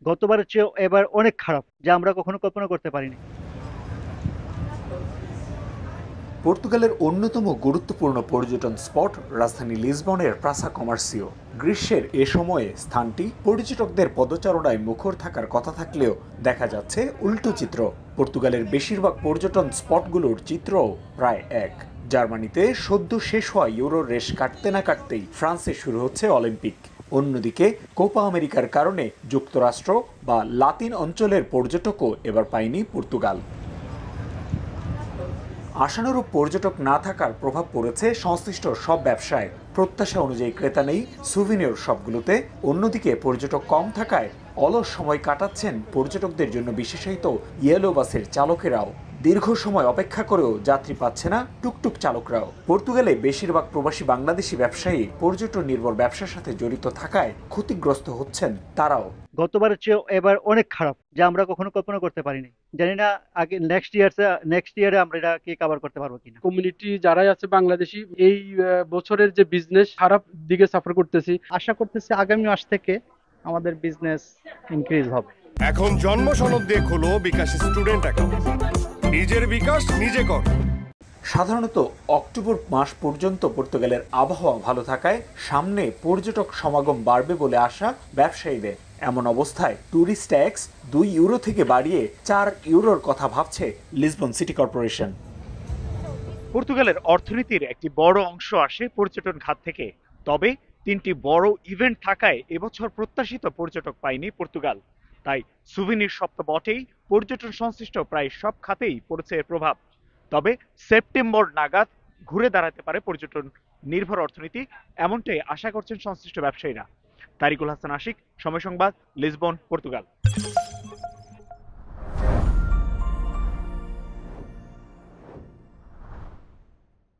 গতবারের চেয়েও এবার অনেক খারাপ, যা আমরা কখনো কল্পনা করতে পারিনি। পর্তুগালের অন্যতম গুরুত্বপূর্ণ পর্যটন স্পট রাজধানী লিসবনের প্রাসা কমার্সিও। গ্রীষ্মের এ সময়ে স্থানটি পর্যটকদের পদচারণায় মুখর থাকার কথা থাকলেও দেখা যাচ্ছে উল্টো চিত্র। পর্তুগালের বেশিরভাগ পর্যটন স্পটগুলোর চিত্রও প্রায় এক। জার্মানিতে সদ্য শেষ হওয়া ইউরোর রেশ কাটতে না কাটতেই ফ্রান্সে শুরু হচ্ছে অলিম্পিক। অন্যদিকে কোপা আমেরিকার কারণে যুক্তরাষ্ট্র বা লাতিন অঞ্চলের পর্যটকও এবার পায়নি পর্তুগাল। আশানুরূপ পর্যটক না থাকার প্রভাব পড়েছে সংশ্লিষ্ট সব ব্যবসায়। প্রত্যাশা অনুযায়ী ক্রেতা নেই সুভিনিয়র শপগুলোতে। অন্যদিকে পর্যটক কম থাকায় অলস সময় কাটাচ্ছেন পর্যটকদের জন্য বিশেষায়িত ইয়েলো বাসের চালকেরাও। দীর্ঘ সময় অপেক্ষা করেও যাত্রী পাচ্ছে না টুকটুক চালকরাও। পর্তুগালে বেশিরভাগ প্রবাসী বাংলাদেশি ব্যবসায়ী পর্যটন নির্ভর ব্যবসার সাথে জড়িত থাকায় ক্ষতিগ্রস্ত হচ্ছেন তারাও। গতবারের চেয়েও এবার অনেক খারাপ, যা আমরা কখনো কল্পনা করতে পারিনি। জানি না আগে নেক্সট ইয়ারে আমরা এটা কি কভার করতে পারবো কিনা। কমিউনিটি যারাই আছে বাংলাদেশি, এই বছরের যে বিজনেস খারাপ দিকে সাফার করতেছি। আশা করতেছি আগামী মাস থেকে আমাদের বিজনেস ইনক্রিজ হবে। এখন জন্ম সনদ দিয়ে খোলো বিকাশ স্টুডেন্ট অ্যাকাউন্ট। নিজের বিকাশ নিজে কর। সাধারণত অক্টোবর মাস পর্যন্ত পর্তুগালের আবহাওয়া ভালো থাকায় সামনে পর্যটক সমাগম বাড়বে বলে আশা ব্যবসায়ীদের। এমন অবস্থায় ট্যুরিস্ট ট্যাক্স 2 ইউরো থেকে বাড়িয়ে 4 ইউরোর কথা ভাবছে লিসবন সিটি কর্পোরেশন। পর্তুগালের অর্থনীতির একটি বড় অংশ আসে পর্যটন খাত থেকে। তবে 3টি বড় ইভেন্ট থাকায় এবছর প্রত্যাশিত পর্যটক পায়নি পর্তুগাল। তাই সুভিনির শপ তো বটেই, পর্যটন সংশ্লিষ্ট প্রায় সব খাতেই পড়েছে এর প্রভাব। তবে সেপ্টেম্বর নাগাদ ঘুরে দাঁড়াতে পারে পর্যটন নির্ভর অর্থনীতি, এমনটাই আশা করছেন সংশ্লিষ্ট ব্যবসায়ীরা। তারিকুল হাসান আশিক, সময় সংবাদ, লিসবন, পর্তুগাল।